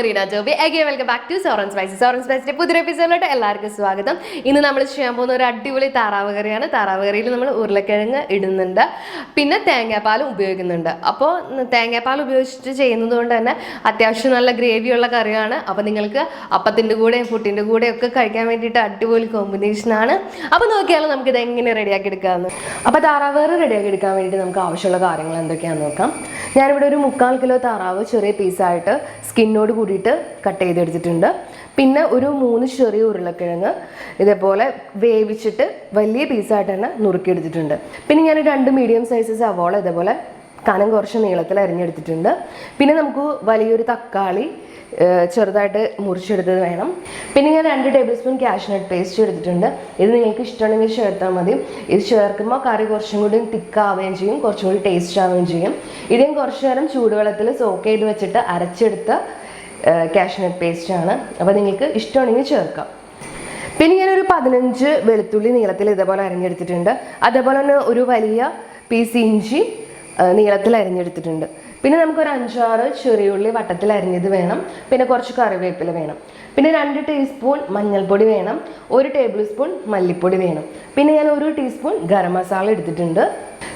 Rina Joby. Again, welcome back to Soran Spices. Soran Spices പുതിയൊരു എപ്പിസോഡിലോട്ട് എല്ലാവർക്കും സ്വാഗതം. ഇന്ന് നമ്മൾ ചെയ്യാൻ പോകുന്ന ഒരു അടിപൊളി താറാവ് കറിയാണ്. താറാവ് കറിയിൽ നമ്മൾ ഉരുളക്കിഴങ്ങ് ഇടുന്നുണ്ട്, പിന്നെ തേങ്ങാപ്പാലും ഉപയോഗിക്കുന്നുണ്ട്. അപ്പോൾ തേങ്ങാപ്പാൽ ഉപയോഗിച്ചിട്ട് ചെയ്യുന്നത് കൊണ്ട് തന്നെ അത്യാവശ്യം നല്ല ഗ്രേവിയുള്ള കറിയാണ്. അപ്പോൾ നിങ്ങൾക്ക് അപ്പത്തിൻ്റെ കൂടെയും പുട്ടിൻ്റെ കൂടെയും ഒക്കെ കഴിക്കാൻ വേണ്ടിയിട്ട് അടിപൊളി കോമ്പിനേഷനാണ്. അപ്പോൾ നോക്കിയാലും നമുക്കിത് എങ്ങനെ റെഡിയാക്കി എടുക്കാമെന്ന്. അപ്പോൾ താറാവ് കറി റെഡിയാക്കി എടുക്കാൻ വേണ്ടിയിട്ട് നമുക്ക് ആവശ്യമുള്ള കാര്യങ്ങൾ എന്തൊക്കെയാണെന്ന് നോക്കാം. ഞാനിവിടെ ഒരു 3/4 കിലോ താറാവ് ചെറിയ പീസായിട്ട് സ്കിന്നോട് കൂടിയിട്ട് കട്ട് ചെയ്തെടുത്തിട്ടുണ്ട്. പിന്നെ ഒരു 3 ചെറിയ ഉരുളക്കിഴങ്ങ് ഇതേപോലെ വേവിച്ചിട്ട് വലിയ പീസായിട്ട് തന്നെ നുറുക്കിയെടുത്തിട്ടുണ്ട്. പിന്നെ ഞാൻ 2 മീഡിയം സൈസ് സവോള ഇതേപോലെ കനം കുറച്ച് നീളത്തിൽ അരിഞ്ഞെടുത്തിട്ടുണ്ട്. പിന്നെ നമുക്ക് വലിയൊരു തക്കാളി ചെറുതായിട്ട് മുറിച്ചെടുത്തത് വേണം. പിന്നെ ഞാൻ 2 ടേബിൾ സ്പൂൺ കാഷ്നട്ട് പേസ്റ്റ് എടുത്തിട്ടുണ്ട്. ഇത് നിങ്ങൾക്ക് ഇഷ്ടമുണ്ടെങ്കിൽ ചേർത്താൽ മതി. ഇത് ചേർക്കുമ്പോൾ കറി കുറച്ചും കൂടി തിക്കാവുകയും ചെയ്യും, കുറച്ചും കൂടി ടേസ്റ്റ് ആവുകയും ചെയ്യും. ഇതും കുറച്ച് നേരം ചൂടുവെള്ളത്തിൽ സോക്ക് ചെയ്ത് വെച്ചിട്ട് അരച്ചെടുത്ത കാഷ്നട്ട് പേസ്റ്റാണ്. അപ്പോൾ നിങ്ങൾക്ക് ഇഷ്ടമുണ്ടെങ്കിൽ ചേർക്കാം. പിന്നെ ഞാനൊരു 15 വെളുത്തുള്ളി നീളത്തിൽ ഇതേപോലെ അരിഞ്ഞെടുത്തിട്ടുണ്ട്. അതേപോലെ തന്നെ ഒരു വലിയ പീസ് ഇഞ്ചി നീളത്തിൽ അരിഞ്ഞെടുത്തിട്ടുണ്ട്. പിന്നെ നമുക്കൊരു 5-6 ചെറിയുള്ളി വട്ടത്തിൽ അരിഞ്ഞത് വേണം. പിന്നെ കുറച്ച് കറിവേപ്പില വേണം. പിന്നെ 2 ടീസ്പൂൺ മഞ്ഞൾപ്പൊടി വേണം. 1 ടേബിൾ സ്പൂൺ മല്ലിപ്പൊടി വേണം. പിന്നെ ഞാൻ 1 ടീസ്പൂൺ ഗരം മസാല എടുത്തിട്ടുണ്ട്.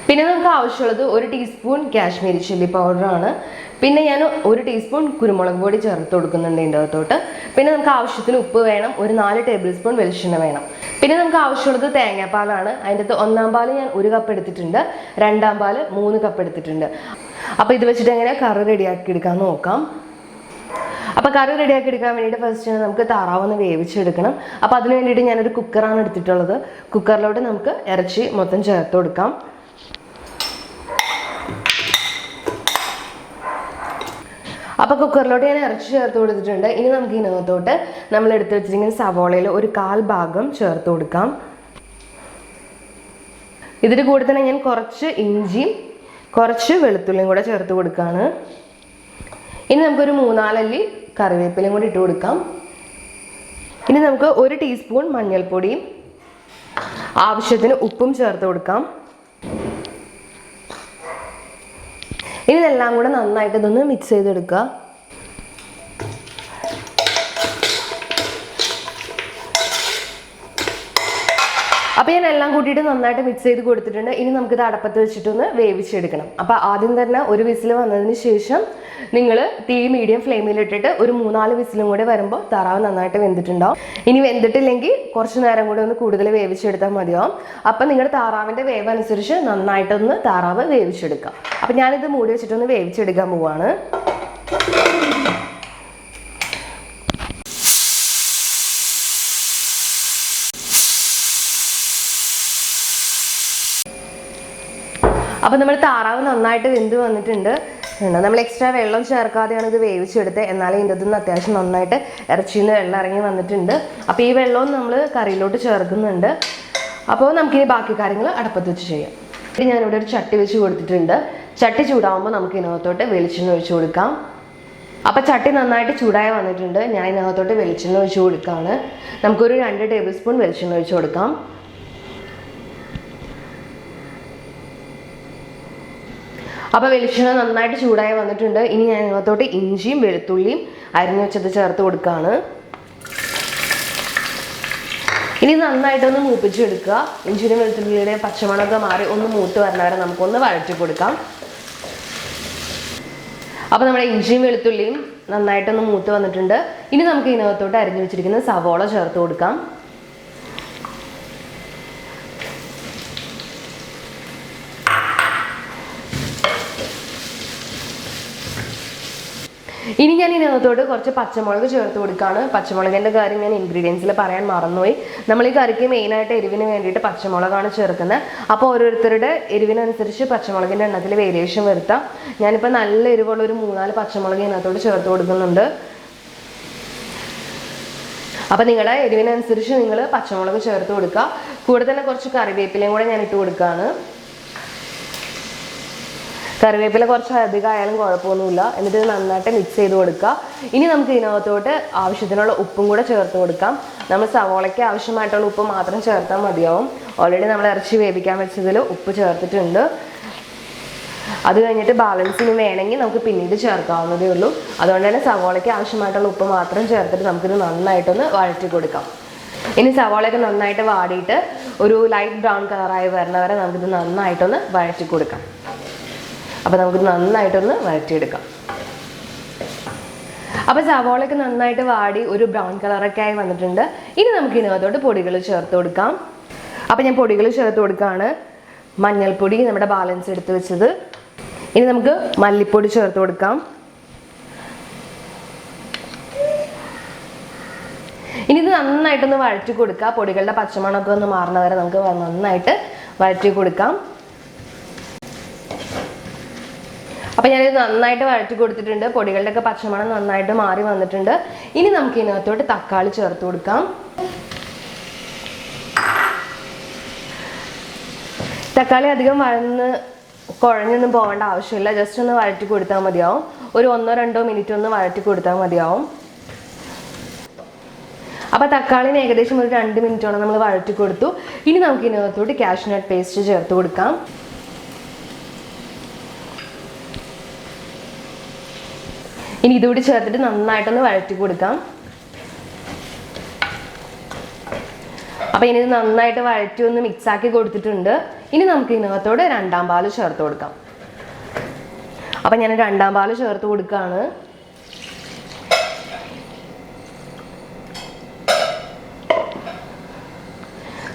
പിന്നെ നമുക്ക് ആവശ്യമുള്ളത് 1 ടീസ്പൂൺ കാശ്മീരി ചില്ലി പൗഡറാണ്. പിന്നെ ഞാൻ 1 ടീസ്പൂൺ കുരുമുളക് പൊടി ചേർത്ത് കൊടുക്കുന്നുണ്ട് ഇതിൻ്റെ അകത്തോട്ട്. പിന്നെ നമുക്ക് ആവശ്യത്തിന് ഉപ്പ് വേണം. ഒരു 4 ടേബിൾ സ്പൂൺ വെളിച്ചെണ്ണ വേണം. പിന്നെ നമുക്ക് ആവശ്യമുള്ളത് തേങ്ങാപ്പാലാണ്. അതിൻ്റെ അകത്ത് 1-ാം പാൽ ഞാൻ 1 കപ്പ് എടുത്തിട്ടുണ്ട്, 2-ാം പാൽ 3 കപ്പ് എടുത്തിട്ടുണ്ട്. അപ്പോൾ ഇത് വെച്ചിട്ട് എങ്ങനെ കറി റെഡിയാക്കി എടുക്കാൻ നോക്കാം. അപ്പോൾ കറി റെഡിയാക്കി എടുക്കാൻ വേണ്ടിയിട്ട് ഫസ്റ്റ് നമുക്ക് താറാവൊന്ന് വേവിച്ചെടുക്കണം. അപ്പോൾ അതിന് വേണ്ടിയിട്ട് ഞാനൊരു കുക്കറാണ് എടുത്തിട്ടുള്ളത്. കുക്കറിലോട്ട് നമുക്ക് ഇറച്ചി മൊത്തം ചേർത്ത് കൊടുക്കാം. അപ്പോൾ കുക്കറിലോട്ട് ഞാൻ ഇറച്ചി ചേർത്ത് കൊടുത്തിട്ടുണ്ട്. ഇനി നമുക്ക് ഇതിനകത്തോട്ട് നമ്മൾ എടുത്ത് വെച്ചിരിക്കുന്ന സവോളയിൽ ഒരു 1/4 ഭാഗം ചേർത്ത് കൊടുക്കാം. ഇതിന് കൂടെ തന്നെ ഞാൻ കുറച്ച് ഇഞ്ചിയും കുറച്ച് വെളുത്തുള്ളിയും കൂടെ ചേർത്ത് കൊടുക്കുകയാണ്. ഇനി നമുക്കൊരു 3-4 അല്ലി കറിവേപ്പിലയും കൂടി ഇട്ട് കൊടുക്കാം. ഇനി നമുക്ക് 1 ടീസ്പൂൺ മഞ്ഞൾപ്പൊടിയും ആവശ്യത്തിന് ഉപ്പും ചേർത്ത് കൊടുക്കാം. ഇനി ഇതെല്ലാം കൂടെ നന്നായിട്ട് ഇതൊന്ന് മിക്സ് ചെയ്തെടുക്കുക. അപ്പോൾ ഞാൻ എല്ലാം കൂട്ടിയിട്ട് നന്നായിട്ട് മിക്സ് ചെയ്ത് കൊടുത്തിട്ടുണ്ട്. ഇനി നമുക്കിത് അടപ്പത്ത് വെച്ചിട്ടൊന്ന് വേവിച്ചെടുക്കണം. അപ്പോൾ ആദ്യം തന്നെ ഒരു വിസിൽ വന്നതിന് ശേഷം നിങ്ങൾ തീ മീഡിയം ഫ്ലെയിമിലിട്ടിട്ട് ഒരു 3-4 വിസിലും കൂടെ വരുമ്പോൾ താറാവ് നന്നായിട്ട് വെന്തിട്ടുണ്ടാവും. ഇനി വെന്തിട്ടില്ലെങ്കിൽ കുറച്ച് നേരം കൂടെ ഒന്ന് കൂടുതൽ വേവിച്ചെടുത്താൽ മതിയാവും. അപ്പം നിങ്ങളുടെ താറാവിൻ്റെ വേവ് അനുസരിച്ച് നന്നായിട്ടൊന്ന് താറാവ് വേവിച്ചെടുക്കുക. അപ്പം ഞാനിത് മൂടി വെച്ചിട്ടൊന്ന് വേവിച്ചെടുക്കാൻ പോവാണ്. അപ്പോൾ നമ്മൾ താറാവ് നന്നായിട്ട് വെന്ത് വന്നിട്ടുണ്ട്. നമ്മൾ എക്സ്ട്രാ വെള്ളം ചേർക്കാതെയാണ് ഇത് വേവിച്ചെടുത്തത്. എന്നാലും ഇതിൻ്റെ അകത്തുനിന്ന് അത്യാവശ്യം നന്നായിട്ട് ഇറച്ചിയിൽ നിന്ന് വെള്ളം ഇറങ്ങി വന്നിട്ടുണ്ട്. അപ്പോൾ ഈ വെള്ളവും നമ്മൾ കറിയിലോട്ട് ചേർക്കുന്നുണ്ട്. അപ്പോൾ നമുക്കിനി ബാക്കി കാര്യങ്ങൾ അടപ്പത്ത് വെച്ച് ചെയ്യാം. ഞാനിവിടെ ഒരു ചട്ടി വെച്ച് കൊടുത്തിട്ടുണ്ട്. ചട്ടി ചൂടാകുമ്പോൾ നമുക്ക് ഇതിനകത്തോട്ട് വെളിച്ചെണ്ണ ഒഴിച്ച് കൊടുക്കാം. അപ്പോൾ ചട്ടി നന്നായിട്ട് ചൂടായി വന്നിട്ടുണ്ട്. ഞാൻ ഇതിനകത്തോട്ട് വെളിച്ചെണ്ണ ഒഴിച്ച് കൊടുക്കുകയാണ്. നമുക്കൊരു 2 ടേബിൾ സ്പൂൺ വെളിച്ചെണ്ണ ഒഴിച്ച് കൊടുക്കാം. അപ്പോൾ വെളിച്ചെണ്ണ നന്നായിട്ട് ചൂടായി വന്നിട്ടുണ്ട്. ഇനി ഞാൻ ഇതിനകത്തോട്ട് ഇഞ്ചിയും വെളുത്തുള്ളിയും അരിഞ്ഞു വെച്ചത് ചേർത്ത് കൊടുക്കുകയാണ്. ഇനി നന്നായിട്ടൊന്ന് മൂപ്പിച്ചെടുക്കുക. ഇഞ്ചിയും വെളുത്തുള്ളിയുടെ പച്ചമണമൊക്കെ മാറി ഒന്ന് മൂത്ത് വരണവരെ നമുക്കൊന്ന് വഴറ്റി കൊടുക്കാം. അപ്പോൾ നമ്മുടെ ഇഞ്ചിയും വെളുത്തുള്ളിയും നന്നായിട്ടൊന്ന് മൂത്ത് വന്നിട്ടുണ്ട്. ഇനി നമുക്ക് ഇതിനകത്തോട്ട് അരിഞ്ഞു വെച്ചിരിക്കുന്ന സവോള ചേർത്ത് കൊടുക്കാം. ഇനി ഞാൻ ഇതിനകത്തോട്ട് കുറച്ച് പച്ചമുളക് ചേർത്ത് കൊടുക്കുകയാണ്. പച്ചമുളകിൻ്റെ കാര്യം ഞാൻ ഇൻഗ്രീഡിയൻസിൽ പറയാൻ മറന്നുപോയി. നമ്മൾ ഈ കറിക്ക് മെയിനായിട്ട് എരിവിന് വേണ്ടിയിട്ട് പച്ചമുളകാണ് ചേർക്കുന്നത്. അപ്പോൾ ഓരോരുത്തരുടെ എരിവിനനുസരിച്ച് പച്ചമുളകിൻ്റെ എണ്ണത്തിൽ വേരിയേഷൻ വരുത്താം. ഞാനിപ്പോൾ നല്ല എരിവുള്ള ഒരു 3-4 പച്ചമുളക് ഇതിനകത്തോട്ട് ചേർത്ത് കൊടുക്കുന്നുണ്ട്. അപ്പോൾ നിങ്ങളുടെ എരിവിനനുസരിച്ച് നിങ്ങൾ പച്ചമുളക് ചേർത്ത് കൊടുക്കുക. കൂടെ തന്നെ കുറച്ച് കറിവേപ്പിലയും കൂടെ ഞാൻ ഇട്ട് കൊടുക്കുകയാണ്. കറിവേപ്പില കുറച്ച് അധികം ആയാലും കുഴപ്പമൊന്നുമില്ല. എന്നിട്ട് ഇത് നന്നായിട്ട് മിക്സ് ചെയ്ത് കൊടുക്കുക. ഇനി നമുക്ക് ഇതിനകത്തോട്ട് ആവശ്യത്തിനുള്ള ഉപ്പും കൂടെ ചേർത്ത് കൊടുക്കാം. നമ്മൾ സവോളയ്ക്ക് ആവശ്യമായിട്ടുള്ള ഉപ്പ് മാത്രം ചേർത്താൽ മതിയാവും. ഓൾറെഡി നമ്മൾ ഇറച്ചി വേവിക്കാൻ വെച്ചതിൽ ഉപ്പ് ചേർത്തിട്ടുണ്ട്. അത് കഴിഞ്ഞിട്ട് ബാലൻസിന് വേണമെങ്കിൽ നമുക്ക് പിന്നീട് ചേർക്കാവുന്നതേ ഉള്ളൂ. അതുകൊണ്ട് തന്നെ സവോളയ്ക്ക് ആവശ്യമായിട്ടുള്ള ഉപ്പ് മാത്രം ചേർത്തിട്ട് നമുക്കിത് നന്നായിട്ടൊന്ന് വഴറ്റി കൊടുക്കാം. ഇനി സവോളയൊക്കെ നന്നായിട്ട് വാടിയിട്ട് ഒരു ലൈറ്റ് ബ്രൗൺ കളറായി വരുന്ന വരെ നമുക്കിത് നന്നായിട്ടൊന്ന് വഴറ്റി കൊടുക്കാം. അപ്പോൾ നമുക്കിത് നന്നായിട്ടൊന്ന് വഴറ്റിയെടുക്കാം. അപ്പോൾ സവോളയൊക്കെ നന്നായിട്ട് വാടി ഒരു ബ്രൗൺ കളറൊക്കെ ആയി വന്നിട്ടുണ്ട്. ഇനി നമുക്ക് ഇതിനകത്തോട്ട് പൊടികൾ ചേർത്ത് കൊടുക്കാം. അപ്പോൾ ഞാൻ പൊടികൾ ചേർത്ത് കൊടുക്കുകയാണ്. മഞ്ഞൾപ്പൊടി നമ്മുടെ ബാലൻസ് എടുത്ത് വെച്ചത്. ഇനി നമുക്ക് മല്ലിപ്പൊടി ചേർത്ത് കൊടുക്കാം. ഇനി ഇത് നന്നായിട്ടൊന്ന് വഴറ്റി കൊടുക്കുക. പൊടികളുടെ പച്ചമണമൊക്കെ ഒന്ന് മാറുന്ന വരെ നമുക്ക് നന്നായിട്ട് വഴറ്റി കൊടുക്കാം. അപ്പോൾ ഞാനിത് നന്നായിട്ട് വഴറ്റി കൊടുത്തിട്ടുണ്ട്. പൊടികളുടെ ഒക്കെ പച്ചമണം നന്നായിട്ട് മാറി വന്നിട്ടുണ്ട്. ഇനി നമുക്ക് ഇതിനകത്തോട്ട് തക്കാളി ചേർത്ത് കൊടുക്കാം. തക്കാളി അധികം കുഴഞ്ഞൊന്നും പോകേണ്ട ആവശ്യമില്ല. ജസ്റ്റ് ഒന്ന് വഴറ്റി കൊടുത്താൽ മതിയാവും. ഒരു 1-2 മിനിറ്റ് ഒന്ന് വഴറ്റി കൊടുത്താൽ മതിയാവും. അപ്പോൾ തക്കാളിന് ഏകദേശം ഒരു 2 മിനിറ്റോളം നമ്മൾ വഴറ്റി കൊടുത്തു. ഇനി നമുക്ക് ഇതിനകത്തോട്ട് കാഷ്യൂനട്ട് പേസ്റ്റ് ചേർത്ത് കൊടുക്കാം. ഇനി ഇതുകൂടി ചേർത്തിട്ട് നന്നായിട്ടൊന്ന് വഴറ്റി കൊടുക്കാം. അപ്പോൾ ഇനി ഇത് നന്നായിട്ട് വഴറ്റി ഒന്ന് മിക്സാക്കി കൊടുത്തിട്ടുണ്ട്. ഇനി നമുക്ക് ഇതിനകത്തോട് 2ാം പാല് ചേർത്ത് കൊടുക്കാം. അപ്പം ഞാൻ 2ാം പാല് ചേർത്ത് കൊടുക്കുകയാണ്.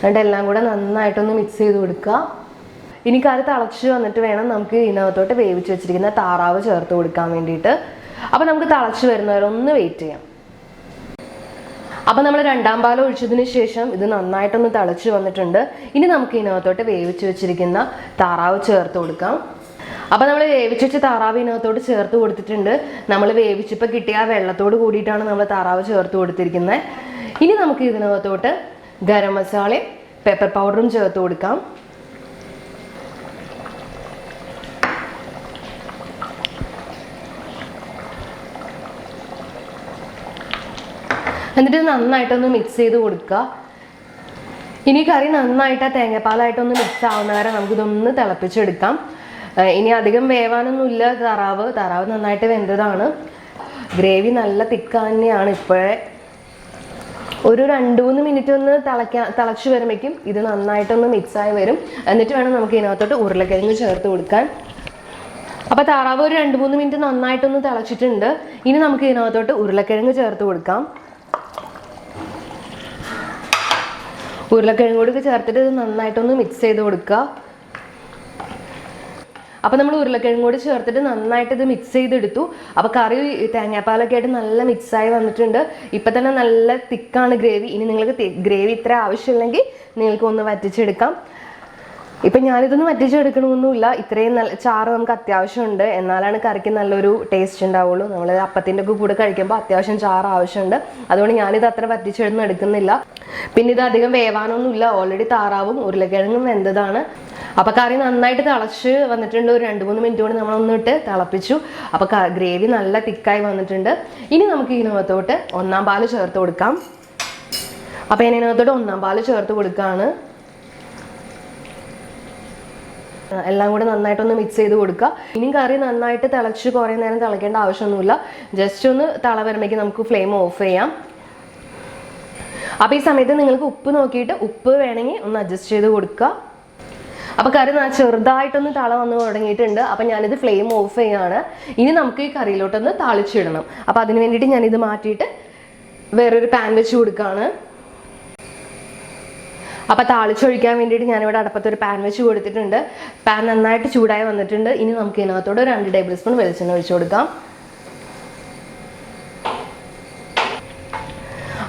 എന്നിട്ട് എല്ലാം കൂടെ നന്നായിട്ടൊന്ന് മിക്സ് ചെയ്ത് കൊടുക്കുക. ഇനി കറി തിളച്ച് വന്നിട്ട് വേണം നമുക്ക് ഇതിനകത്തോട്ട് വേവിച്ച് വെച്ചിരിക്കുന്ന താറാവ് ചേർത്ത് കൊടുക്കാൻ വേണ്ടിയിട്ട്. അപ്പോൾ നമുക്ക് തിളച്ച് വരുന്നവരെ ഒന്ന് വെയിറ്റ് ചെയ്യാം. അപ്പോൾ നമ്മൾ 2ാം പാൽ ഒഴിച്ചതിന് ശേഷം ഇത് നന്നായിട്ടൊന്ന് തിളച്ച് വന്നിട്ടുണ്ട്. ഇനി നമുക്ക് ഇതിനകത്തോട്ട് വേവിച്ച് വെച്ചിരിക്കുന്ന താറാവ് ചേർത്ത് കൊടുക്കാം. അപ്പോൾ നമ്മൾ വേവിച്ച് വെച്ച താറാവ് ഇതിനകത്തോട്ട് ചേർത്ത് കൊടുത്തിട്ടുണ്ട്. നമ്മൾ വേവിച്ചപ്പോൾ കിട്ടിയ ആ വെള്ളത്തോട് കൂടിയിട്ടാണ് നമ്മൾ താറാവ് ചേർത്ത് കൊടുത്തിരിക്കുന്നത്. ഇനി നമുക്ക് ഇതിനകത്തോട്ട് ഗരം മസാലയും പെപ്പർ പൗഡറും ചേർത്ത് കൊടുക്കാം. എന്നിട്ട് നന്നായിട്ടൊന്ന് മിക്സ് ചെയ്ത് കൊടുക്കുക. ഇനി കറി നന്നായിട്ട് തേങ്ങാപ്പാലായിട്ടൊന്ന് മിക്സ് ആവുന്ന വരെ നമുക്കിതൊന്ന് തിളപ്പിച്ചെടുക്കാം. ഇനി അധികം വേവാനൊന്നുമില്ല. താറാവ് നന്നായിട്ട് വെന്തതാണ്. ഗ്രേവി നല്ല തിക്ക് തന്നെയാണ്. ഇപ്പോഴേ ഒരു 2-3 മിനിറ്റ് ഒന്ന് തിളച്ച് വരുമ്പോഴേക്കും ഇത് നന്നായിട്ടൊന്ന് മിക്സായി വരും. എന്നിട്ട് വേണം നമുക്ക് ഇതിനകത്തോട്ട് ഉരുളക്കിഴങ്ങ് ചേർത്ത് കൊടുക്കാൻ. അപ്പോൾ താറാവ് ഒരു 2-3 മിനിറ്റ് നന്നായിട്ടൊന്ന് തിളച്ചിട്ടുണ്ട്. ഇനി നമുക്ക് ഇതിനകത്തോട്ട് ഉരുളക്കിഴങ്ങ് ചേർത്ത് കൊടുക്കാം. ഉരുളക്കിഴങ്ങ് കൂടി ചേർത്തിട്ട് ഇത് നന്നായിട്ടൊന്ന് മിക്സ് ചെയ്ത് കൊടുക്കുക. അപ്പോൾ നമ്മൾ ഉരുളക്കിഴങ്ങ് കൂടി ചേർത്തിട്ട് നന്നായിട്ട് ഇത് മിക്സ് ചെയ്തെടുത്തു. അപ്പോൾ കറി തേങ്ങാപ്പാലൊക്കെ ആയിട്ട് നല്ല മിക്സായി വന്നിട്ടുണ്ട്. ഇപ്പം തന്നെ നല്ല തിക്കാണ് ഗ്രേവി. ഇനി നിങ്ങൾക്ക് ഗ്രേവി ഇത്ര ആവശ്യമില്ലെങ്കിൽ നിങ്ങൾക്ക് ഒന്ന് വറ്റിച്ചെടുക്കാം. ഇപ്പം ഞാനിതൊന്നും വറ്റിച്ചെടുക്കണമെന്നില്ല. ഇത്രയും നല്ല ചാറ് നമുക്ക് അത്യാവശ്യമുണ്ട്. എന്നാലാണ് കറിക്ക് നല്ലൊരു ടേസ്റ്റ് ഉണ്ടാവുള്ളൂ. നമ്മൾ അപ്പത്തിൻ്റെ ഒക്കെ കൂടെ കഴിക്കുമ്പോൾ അത്യാവശ്യം ചാറ് ആവശ്യമുണ്ട്. അതുകൊണ്ട് ഞാനിത് അത്ര വറ്റിച്ചെടുന്ന് എടുക്കുന്നില്ല. പിന്നെ ഇത് അധികം വേവാനൊന്നുമില്ല. ഓൾറെഡി താറാവും ഉരുളക്കിഴങ്ങും വെന്തതാണ്. അപ്പോൾ കറി നന്നായിട്ട് തിളച്ച് വന്നിട്ടുണ്ട്. ഒരു 2-3 മിനിറ്റ് കൊണ്ട് നമ്മളൊന്നിട്ട് തിളപ്പിച്ചു. അപ്പോൾ ഗ്രേവി നല്ല തിക്കായി വന്നിട്ടുണ്ട്. ഇനി നമുക്ക് ഇതിനകത്തോട്ട് 1ാം പാല് ചേർത്ത് കൊടുക്കാം. അപ്പോൾ ഞാൻ ഇതിനകത്തോട്ട് 1ാം പാല് ചേർത്ത് കൊടുക്കുകയാണ്. എല്ലാം കൂടെ നന്നായിട്ടൊന്ന് മിക്സ് ചെയ്ത് കൊടുക്കുക. ഇനിയും കറി നന്നായിട്ട് തിളച്ച് കുറേ നേരം തിളയ്ക്കേണ്ട ആവശ്യമൊന്നുമില്ല. ജസ്റ്റ് ഒന്ന് തിള വരുമ്പോഴേക്കും നമുക്ക് ഫ്ലെയിം ഓഫ് ചെയ്യാം. അപ്പോൾ ഈ സമയത്ത് നിങ്ങൾക്ക് ഉപ്പ് നോക്കിയിട്ട് ഉപ്പ് വേണമെങ്കിൽ ഒന്ന് അഡ്ജസ്റ്റ് ചെയ്ത് കൊടുക്കുക. അപ്പോൾ കറി ചെറുതായിട്ടൊന്ന് തള വന്ന് തുടങ്ങിയിട്ടുണ്ട്. അപ്പോൾ ഞാനിത് ഫ്ലെയിം ഓഫ് ചെയ്യുകയാണ്. ഇനി നമുക്ക് ഈ കറിയിലോട്ടൊന്ന് താളിച്ചിടണം. അപ്പോൾ അതിന് വേണ്ടിയിട്ട് ഞാനിത് മാറ്റിയിട്ട് വേറൊരു പാൻ വെച്ച് കൊടുക്കുകയാണ്. അപ്പോൾ താളിച്ചൊഴിക്കാൻ വേണ്ടിയിട്ട് ഞാനിവിടെ അടുപ്പത്തൊരു പാൻ വെച്ച് കൊടുത്തിട്ടുണ്ട്. പാൻ നന്നായിട്ട് ചൂടായി വന്നിട്ടുണ്ട്. ഇനി നമുക്ക് ഇതിനകത്തോട് 2 ടേബിൾ സ്പൂൺ വെളിച്ചെണ്ണ ഒഴിച്ച് കൊടുക്കാം.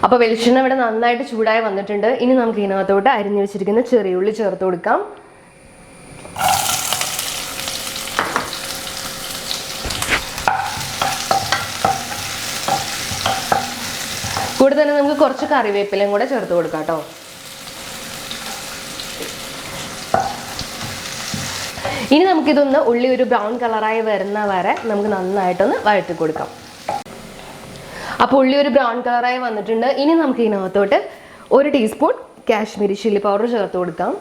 അപ്പോൾ വെളിച്ചെണ്ണ ഇവിടെ നന്നായിട്ട് ചൂടായി വന്നിട്ടുണ്ട്. ഇനി നമുക്ക് ഇതിനകത്തോട്ട് അരിഞ്ഞു വെച്ചിരിക്കുന്ന ചെറിയുള്ളി ചേർത്ത് കൊടുക്കാം. കൂടെ തന്നെ നമുക്ക് കുറച്ച് കറിവേപ്പിലയും കൂടെ ചേർത്ത് കൊടുക്കാം കേട്ടോ. ഇനി നമുക്കിതൊന്ന് ഉള്ളി ഒരു ബ്രൗൺ കളറായി വരുന്ന വരെ നമുക്ക് നന്നായിട്ടൊന്ന് വഴറ്റി കൊടുക്കാം. അപ്പോൾ ഉള്ളി ഒരു ബ്രൗൺ കളറായി വന്നിട്ടുണ്ട്. ഇനി നമുക്ക് ഇതിനകത്തോട്ട് 1 ടീസ്പൂൺ കാശ്മീരി ചില്ലി പൗഡർ ചേർത്ത് കൊടുക്കാം.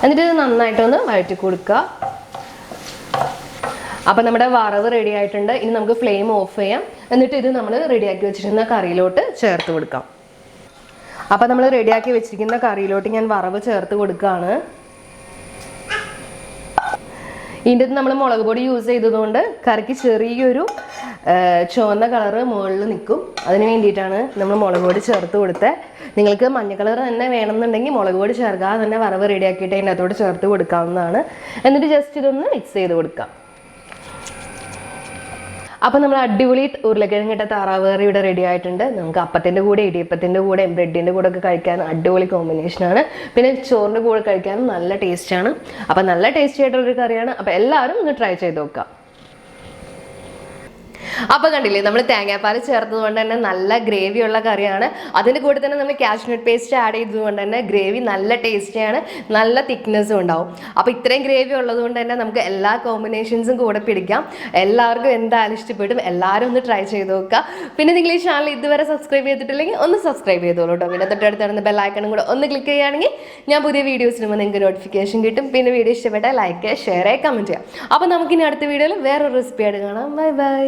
എന്നിട്ട് ഇത് നന്നായിട്ടൊന്ന് വഴറ്റി കൊടുക്കുക. അപ്പം നമ്മുടെ വറവ് റെഡി ആയിട്ടുണ്ട്. ഇനി നമുക്ക് ഫ്ലെയിം ഓഫ് ചെയ്യാം. എന്നിട്ട് ഇത് നമ്മൾ റെഡിയാക്കി വെച്ചിരിക്കുന്ന കറിയിലോട്ട് ചേർത്ത് കൊടുക്കാം. അപ്പം നമ്മൾ റെഡിയാക്കി വെച്ചിരിക്കുന്ന കറിയിലോട്ട് ഞാൻ വറവ് ചേർത്ത് കൊടുക്കുകയാണ്. ഇതിൻ്റെ നമ്മൾ മുളക് പൊടി യൂസ് ചെയ്തതുകൊണ്ട് കറിക്ക് ചെറിയൊരു ചുവന്ന കളറ് മുകളിൽ നിൽക്കും. അതിന് വേണ്ടിയിട്ടാണ് നമ്മൾ മുളക് പൊടി ചേർത്ത് കൊടുത്തത്. നിങ്ങൾക്ക് മഞ്ഞ കളർ തന്നെ വേണമെന്നുണ്ടെങ്കിൽ മുളക് പൊടി ചേർക്കാതെ തന്നെ വറവ് റെഡിയാക്കിയിട്ട് അതിൻ്റെ അകത്തോട്ട് ചേർത്ത് കൊടുക്കാവുന്നതാണ്. എന്നിട്ട് ജസ്റ്റ് ഇതൊന്ന് മിക്സ് ചെയ്ത് കൊടുക്കാം. അപ്പം നമ്മൾ അടിപൊളി ഉരുളക്കിഴങ്ങിട്ട താറാവ് കറി ഇവിടെ റെഡി ആയിട്ടുണ്ട്. നമുക്ക് അപ്പത്തിൻ്റെ കൂടെ, ഇടിയപ്പത്തിൻ്റെ കൂടെ, ബ്രെഡിൻ്റെ കൂടെ ഒക്കെ കഴിക്കാൻ അടിപൊളി കോമ്പിനേഷനാണ്. പിന്നെ ചോറിൻ്റെ കൂടെ കഴിക്കാനും നല്ല ടേസ്റ്റാണ്. അപ്പം നല്ല ടേസ്റ്റി ആയിട്ടുള്ളൊരു കറിയാണ്. അപ്പം എല്ലാവരും ഒന്ന് ട്രൈ ചെയ്ത് നോക്കാം. അപ്പോൾ കണ്ടില്ലേ, നമ്മൾ തേങ്ങാപ്പാൽ ചേർത്തതുകൊണ്ട് തന്നെ നല്ല ഗ്രേവി ഉള്ള കറിയാണ്. അതിൻ്റെ കൂടെ തന്നെ നമ്മൾ കാഷ്നട്ട് പേസ്റ്റ് ആഡ് ചെയ്തതുകൊണ്ട് തന്നെ ഗ്രേവി നല്ല ടേസ്റ്റിയാണ്, നല്ല തിക്നെസ്സും ഉണ്ടാവും. അപ്പോൾ ഇത്രയും ഗ്രേവി ഉള്ളതുകൊണ്ട് തന്നെ നമുക്ക് എല്ലാ കോമ്പിനേഷൻസും കൂടെ പിടിക്കാം. എല്ലാവർക്കും എന്തായാലും ഇഷ്ടപ്പെടും. എല്ലാവരും ഒന്ന് ട്രൈ ചെയ്ത് നോക്കുക. പിന്നെ നിങ്ങൾ ഈ ചാനൽ ഇതുവരെ സബ്സ്ക്രൈബ് ചെയ്തിട്ടില്ലെങ്കിൽ ഒന്ന് സബ്സ്ക്രൈബ് ചെയ്തോളൂ കേട്ടോ. പിന്നെ തൊട്ടടുത്ത് ബെല്ലൈക്കണും കൂടെ ഒന്ന് ക്ലിക്ക് ചെയ്യുകയാണെങ്കിൽ ഞാൻ പുതിയ വീഡിയോസിനുമ്പോൾ നിങ്ങൾക്ക് നോട്ടിഫിക്കേഷൻ കിട്ടും. പിന്നെ വീഡിയോ ഇഷ്ടപ്പെട്ടാൽ ലൈക്ക് ചെയ്യുക, ഷെയർ ചെയ്യുക, കമൻറ്റ് ചെയ്യുക. അപ്പോൾ നമുക്കിനി അടുത്ത വീഡിയോയിൽ വേറൊരു റെസിപ്പി ആയിട്ട് കാണാം. Bye bye.